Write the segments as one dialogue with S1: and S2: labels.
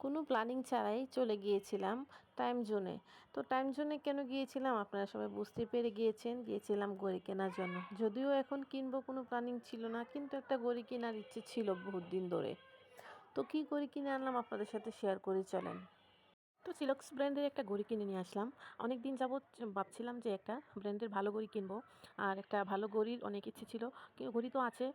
S1: কোনো প্ল্যানিং ছাড়াই চলে গিয়েছিলাম টাইম জোনে। তো টাইম জোনে কেন গিয়েছিলাম আপনারা সবাই বুঝতে পেরে গিয়েছেন, গিয়েছিলাম ঘড়ি কেনার জন্য। যদিও এখন কিনবো কোনো প্ল্যানিং ছিল না, কিন্তু একটা ঘড়ি কেনার ইচ্ছে ছিল বহুত দিন ধরে। তো কী ঘড়ি কিনে আনলাম আপনাদের সাথে শেয়ার করে চলেন। তো সিলক্স ব্র্যান্ডের একটা ঘড়ি কিনে নিয়ে আসলাম। অনেক দিন যাবৎ ভাবছিলাম যে একটা ব্র্যান্ডের ভালো ঘড়ি কিনবো। আর একটা ভালো ঘড়ির অনেক ইচ্ছে ছিল। ঘড়ি তো আছে,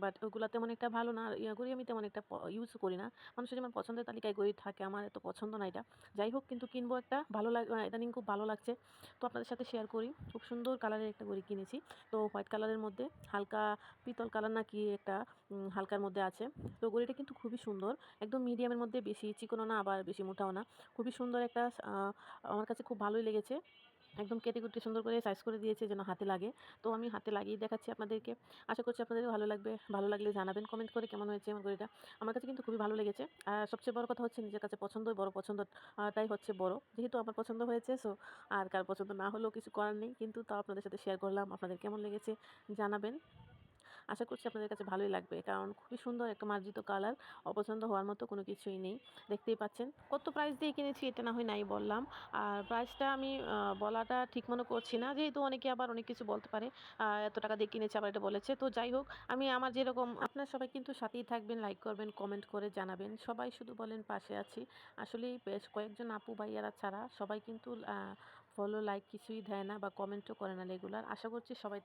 S1: বাট ওগুলা তেমন একটা ভালো না। আর ঘড়ি আমি তেমন একটা ইউজ করি না। মানুষের যেমন পছন্দের তালিকায় ঘড়ি থাকে, আমার এত পছন্দ না এটা। যাই হোক, কিন্তু কিনবো একটা, ভালো ইদানিং খুব ভালো লাগছে। তো আপনাদের সাথে শেয়ার করি। খুব সুন্দর কালারের একটা ঘড়ি কিনেছি। তো হোয়াইট কালারের মধ্যে হালকা পিতল কালার না কি একটা হালকার মধ্যে আছে। তো ঘড়িটা কিন্তু খুবই সুন্দর। একদম মিডিয়ামের মধ্যে, বেশি চিকনও না আবার বেশি মোটাও না। খুবই সুন্দর একটা, আমার কাছে খুব ভালোই লেগেছে। একদম কেটে কুটে সুন্দর করে সাইজ করে দিয়েছে যেন হাতে লাগে। তো আমি হাতে লাগিয়ে দেখাচ্ছি আপনাদেরকে। আশা করছি আপনাদেরও ভালো লাগবে। ভালো লাগলে জানাবেন কমেন্ট করে কেমন হয়েছে আমার ঘড়িটা। আমার কাছে কিন্তু খুবই ভালো লেগেছে। আর সবচেয়ে বড় কথা হচ্ছে নিজের কাছে পছন্দই বড়, পছন্দ টাই হচ্ছে বড়। যেহেতু আমার পছন্দ হয়েছে, সো আর কার পছন্দ না হলেও কিছু করার নেই। কিন্তু তাও আপনাদের সাথে শেয়ার করলাম। আপনাদের কেমন লেগেছে জানাবেন। আশা করছি আপনাদের কাছে ভালোই লাগবে, কারণ খুবই সুন্দর একটা মার্জিত কালার। অপছন্দ হওয়ার মতো কোনো কিছুই নেই। দেখতেই পাচ্ছেন কত প্রাইস দিয়ে কিনেছি, এটা না হয় নাই বললাম। আর প্রাইসটা আমি বলাটা ঠিক মনে করছি না, যেহেতু অনেকে আবার অনেক কিছু বলতে পারে এত টাকা দিয়ে কিনেছে আবার এটা বলেছে। তো যাই হোক, আমি আমার যেরকম, আপনারা সবাই কিন্তু সাথেই থাকবেন, লাইক করবেন, কমেন্ট করে জানাবেন। সবাই শুধু বলেন পাশে আছি। আসলেই বেশ কয়েকজন আপু ভাইয়ারা ছাড়া সবাই কিন্তু ফলো লাইক কিছুই দেয় না বা কমেন্টও করে না রেগুলার। আশা করছি সবাই